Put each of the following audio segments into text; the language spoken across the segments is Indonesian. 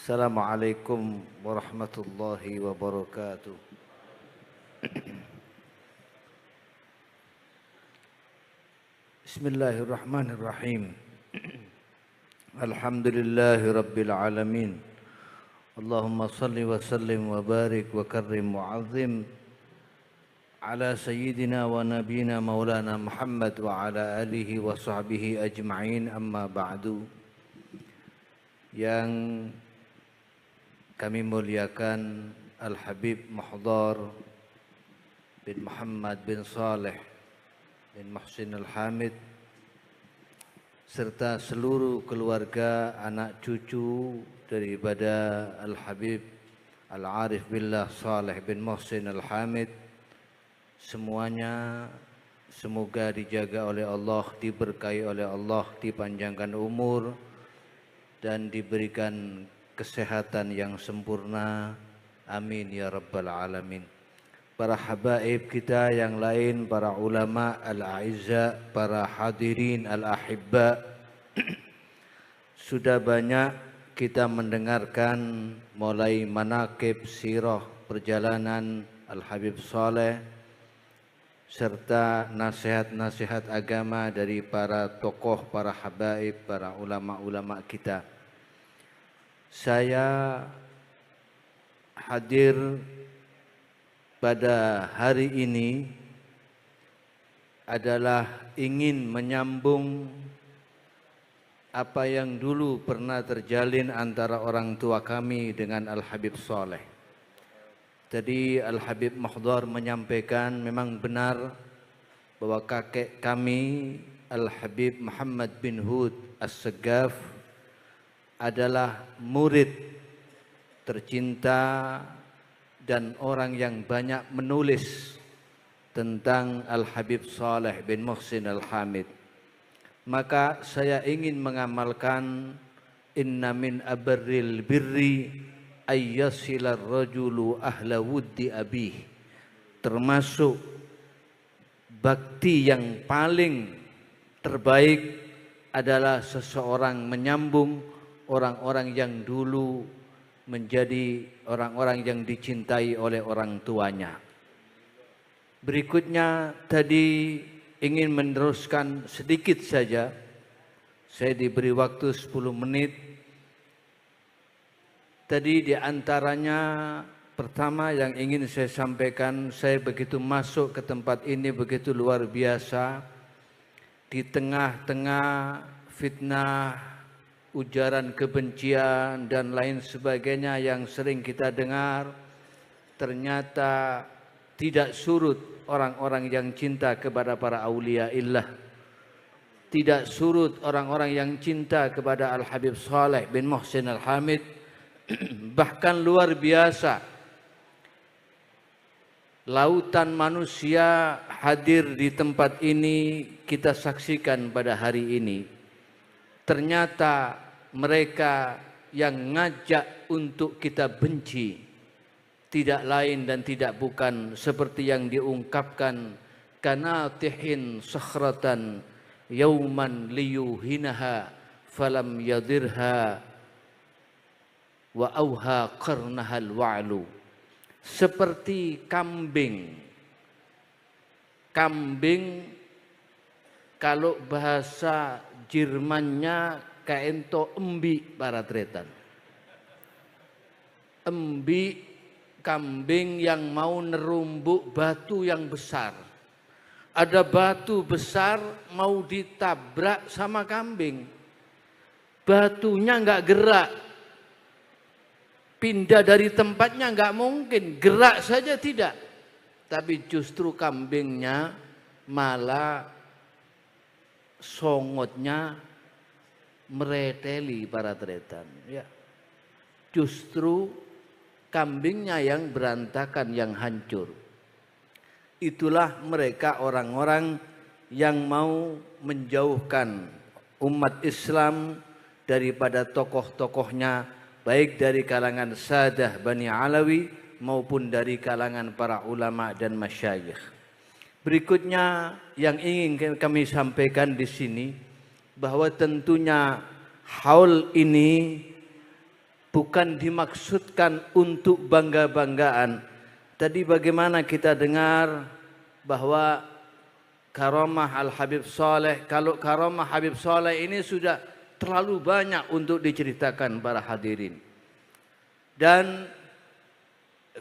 Assalamualaikum warahmatullahi wabarakatuh. Bismillahirrahmanirrahim. Alhamdulillahi rabbil alamin. Allahumma salli wa sallim wa barik wa karrim wa azim ala sayyidina wa nabiyina maulana Muhammad wa ala alihi wa sahbihi ajma'in, amma ba'du. Yang kami muliakan Al-Habib Mahdhar bin Muhammad bin Saleh bin Muhsin Al-Hamid serta seluruh keluarga, anak cucu daripada Al-Habib Al-Arif Billah Saleh bin Muhsin Al-Hamid, semuanya semoga dijaga oleh Allah, diberkahi oleh Allah, dipanjangkan umur dan diberikan kesehatan yang sempurna. Amin ya rabbal alamin. Para habaib kita yang lain, para ulama al-a'izza, para hadirin al-ahibba, sudah banyak kita mendengarkan mulai manaqib sirah perjalanan Al-Habib Saleh serta nasihat-nasihat agama dari para tokoh, para habaib, para ulama-ulama kita. Saya hadir pada hari ini adalah ingin menyambung apa yang dulu pernah terjalin antara orang tua kami dengan Al-Habib Saleh. Tadi Al-Habib Mahdhar menyampaikan memang benar bahwa kakek kami Al-Habib Muhammad bin Hud As-Saggaf adalah murid tercinta dan orang yang banyak menulis tentang Al-Habib Saleh bin Muhsin Al-Hamid. Maka saya ingin mengamalkan inna min abarril birri ayyasilar rajulu ahla wuddi abih. Termasuk bakti yang paling terbaik adalah seseorang menyambung orang-orang yang dulu menjadi orang-orang yang dicintai oleh orang tuanya. Berikutnya tadi ingin meneruskan sedikit saja. Saya diberi waktu 10 menit. Tadi di antaranya pertama yang ingin saya sampaikan, saya begitu masuk ke tempat ini begitu luar biasa. Di tengah-tengah fitnah, ujaran kebencian dan lain sebagainya yang sering kita dengar, ternyata tidak surut orang-orang yang cinta kepada para aulia illah, tidak surut orang-orang yang cinta kepada Al-Habib Saleh bin Muhsin Al-Hamid. Bahkan luar biasa, lautan manusia hadir di tempat ini kita saksikan pada hari ini. Ternyata mereka yang ngajak untuk kita benci tidak lain dan tidak bukan seperti yang diungkapkan, kanatihin sakhratan yauman liyuhinaha falam yadirha wa auha qarnahal wa'lu. Seperti kambing. Kambing kalau bahasa Jermannya kaento embi para tretan. Embi kambing yang mau nerumbuk batu yang besar. Ada batu besar mau ditabrak sama kambing. Batunya nggak gerak. Pindah dari tempatnya nggak mungkin. Gerak saja tidak. Tapi justru kambingnya malah songotnya mereteli para tretan. Ya. Justru kambingnya yang berantakan, yang hancur. Itulah mereka orang-orang yang mau menjauhkan umat Islam daripada tokoh-tokohnya, baik dari kalangan Sadah Bani Alawi maupun dari kalangan para ulama dan masyayikh. Berikutnya yang ingin kami sampaikan di sini, bahwa tentunya haul ini bukan dimaksudkan untuk bangga-banggaan. Tadi bagaimana kita dengar bahwa karamah Al-Habib Saleh, kalau karamah Habib Saleh ini sudah terlalu banyak untuk diceritakan para hadirin. Dan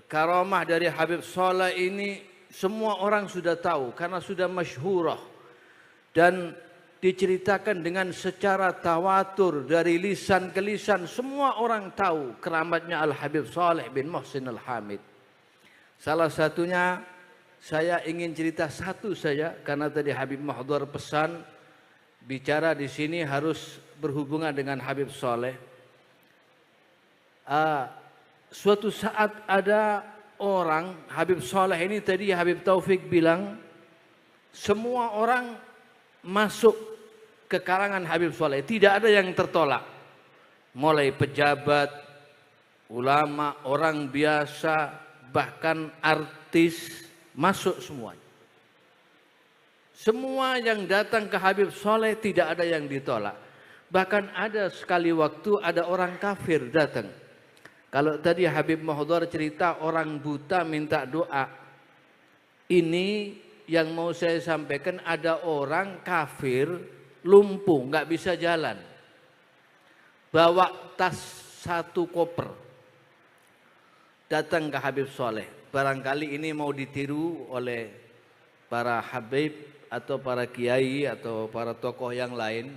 karamah dari Habib Saleh ini semua orang sudah tahu karena sudah masyhurah dan diceritakan dengan secara tawatur dari lisan ke lisan. Semua orang tahu keramatnya Al-Habib Saleh bin Muhsin Al-Hamid. Salah satunya saya ingin cerita satu saja karena tadi Habib Mahdhar pesan bicara di sini harus berhubungan dengan Habib Saleh. Suatu saat ada orang, Habib Saleh ini tadi Habib Taufik bilang semua orang masuk ke kalangan Habib Saleh, tidak ada yang tertolak. Mulai pejabat, ulama, orang biasa, bahkan artis masuk semuanya. Semua yang datang ke Habib Saleh tidak ada yang ditolak. Bahkan ada sekali waktu ada orang kafir datang. Kalau tadi Habib Mahdhar cerita orang buta minta doa. Ini yang mau saya sampaikan, ada orang kafir lumpuh, nggak bisa jalan. Bawa tas 1 koper. Datang ke Habib Saleh. Barangkali ini mau ditiru oleh para habib atau para kiai atau para tokoh yang lain.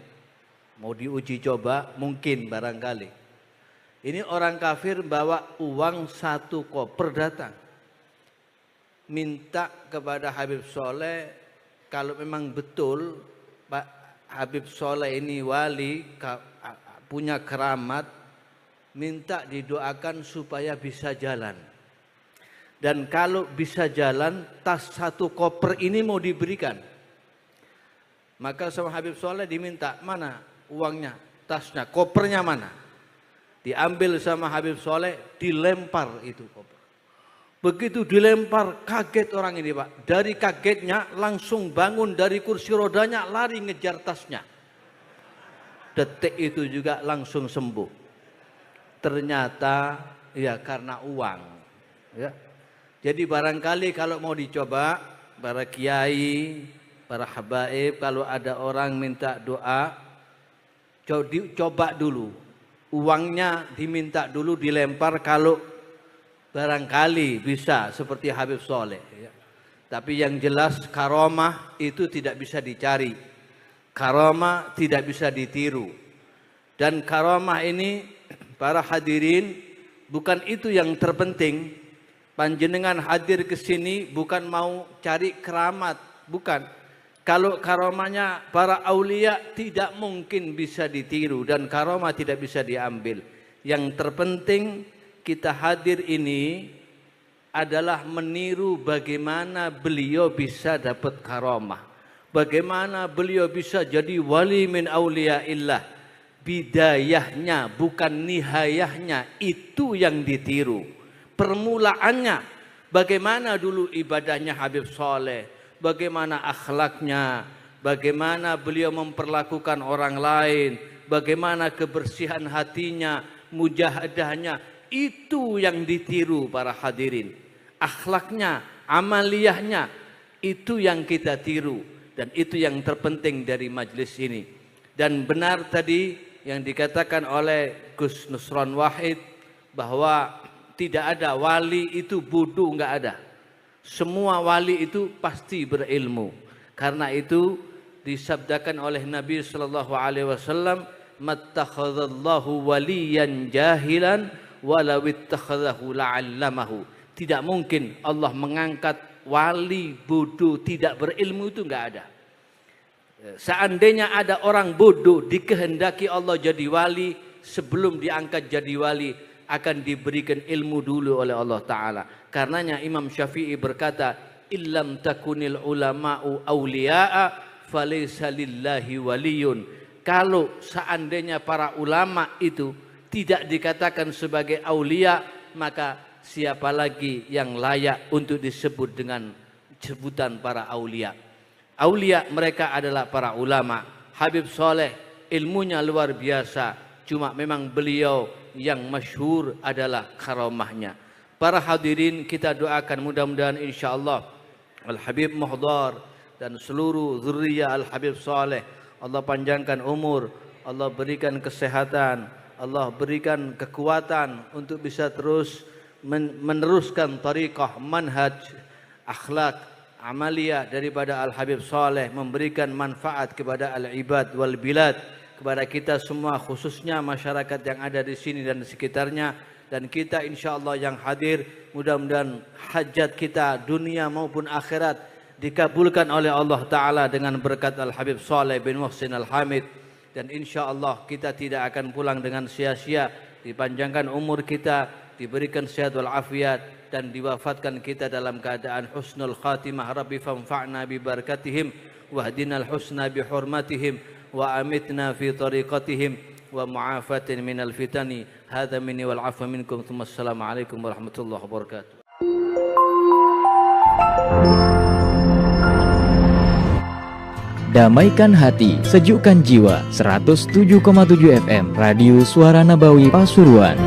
Mau diuji coba, mungkin barangkali. Ini orang kafir bawa uang 1 koper datang. Minta kepada Habib Saleh, kalau memang betul Pak Habib Saleh ini wali, punya keramat, minta didoakan supaya bisa jalan. Dan kalau bisa jalan, tas 1 koper ini mau diberikan. Maka sama Habib Saleh diminta, mana uangnya, tasnya, kopernya mana? Diambil sama Habib Saleh, dilempar itu koper. Begitu dilempar, kaget orang ini Pak. Dari kagetnya langsung bangun dari kursi rodanya, lari ngejar tasnya. Detik itu juga langsung sembuh. Ternyata ya karena uang. Ya. Jadi barangkali kalau mau dicoba, para kiai, para habaib, kalau ada orang minta doa, coba dulu. Uangnya diminta dulu, dilempar, kalau barangkali bisa seperti Habib Saleh. Ya. Tapi yang jelas karamah itu tidak bisa dicari. Karamah tidak bisa ditiru. Dan karamah ini para hadirin bukan itu yang terpenting. Panjenengan hadir ke sini bukan mau cari keramat, bukan. Kalau karamahnya para aulia tidak mungkin bisa ditiru dan karamah tidak bisa diambil. Yang terpenting kita hadir ini adalah meniru bagaimana beliau bisa dapat karamah. Bagaimana beliau bisa jadi wali min auliyaillah. Bidayahnya bukan nihayahnya, itu yang ditiru. Permulaannya bagaimana dulu ibadahnya Habib Saleh, bagaimana akhlaknya, bagaimana beliau memperlakukan orang lain, bagaimana kebersihan hatinya, mujahadahnya. Itu yang ditiru para hadirin. Akhlaknya, amaliyahnya, itu yang kita tiru. Dan itu yang terpenting dari majlis ini. Dan benar tadi yang dikatakan oleh Gus Nusron Wahid, bahwa tidak ada wali itu bodoh, enggak ada. Semua wali itu pasti berilmu. Karena itu disabdakan oleh Nabi SAW, mattakhadallahu waliyan jahilan walau ittakhadahu la'allamahu. Tidak mungkin Allah mengangkat wali bodoh tidak berilmu, itu enggak ada. Seandainya ada orang bodoh dikehendaki Allah jadi wali, sebelum diangkat jadi wali akan diberikan ilmu dulu oleh Allah Ta'ala. Karenanya Imam Syafi'i berkata, illam takunil ulama'u awliya'a falaysa lillahi waliyun. Kalau seandainya para ulama itu tidak dikatakan sebagai aulia, maka siapa lagi yang layak untuk disebut dengan sebutan para aulia? Aulia mereka adalah para ulama. Habib Saleh ilmunya luar biasa, cuma memang beliau yang masyhur adalah karamahnya. Para hadirin, kita doakan mudah-mudahan insyaallah Al-Habib Muhdar dan seluruh zuriyah Al-Habib Saleh, Allah panjangkan umur, Allah berikan kesehatan, Allah berikan kekuatan untuk bisa terus meneruskan tariqah, manhaj, akhlak, amaliyah daripada Al-Habib Saleh, memberikan manfaat kepada al-ibad wal bilad, kepada kita semua, khususnya masyarakat yang ada di sini dan di sekitarnya, dan kita insyaallah yang hadir, mudah-mudahan hajat kita dunia maupun akhirat dikabulkan oleh Allah Ta'ala dengan berkat Al-Habib Saleh bin Muhsin Al-Hamid, dan insyaallah kita tidak akan pulang dengan sia-sia, dipanjangkan umur kita, diberikan sehat wal afiat, dan diwafatkan kita dalam keadaan husnul khatimah. Rabbi fanfa'na bi barakatihim wahdinal husna bi hurmatihim wa amitna fi tariqatihim wa mu'afatin minal fitani. Hadza minni wal afwa minkum. Assalamu alaikum warahmatullahi wabarakatuh. Damaikan hati, sejukkan jiwa. 107,7 FM Radio Suara Nabawi Pasuruan.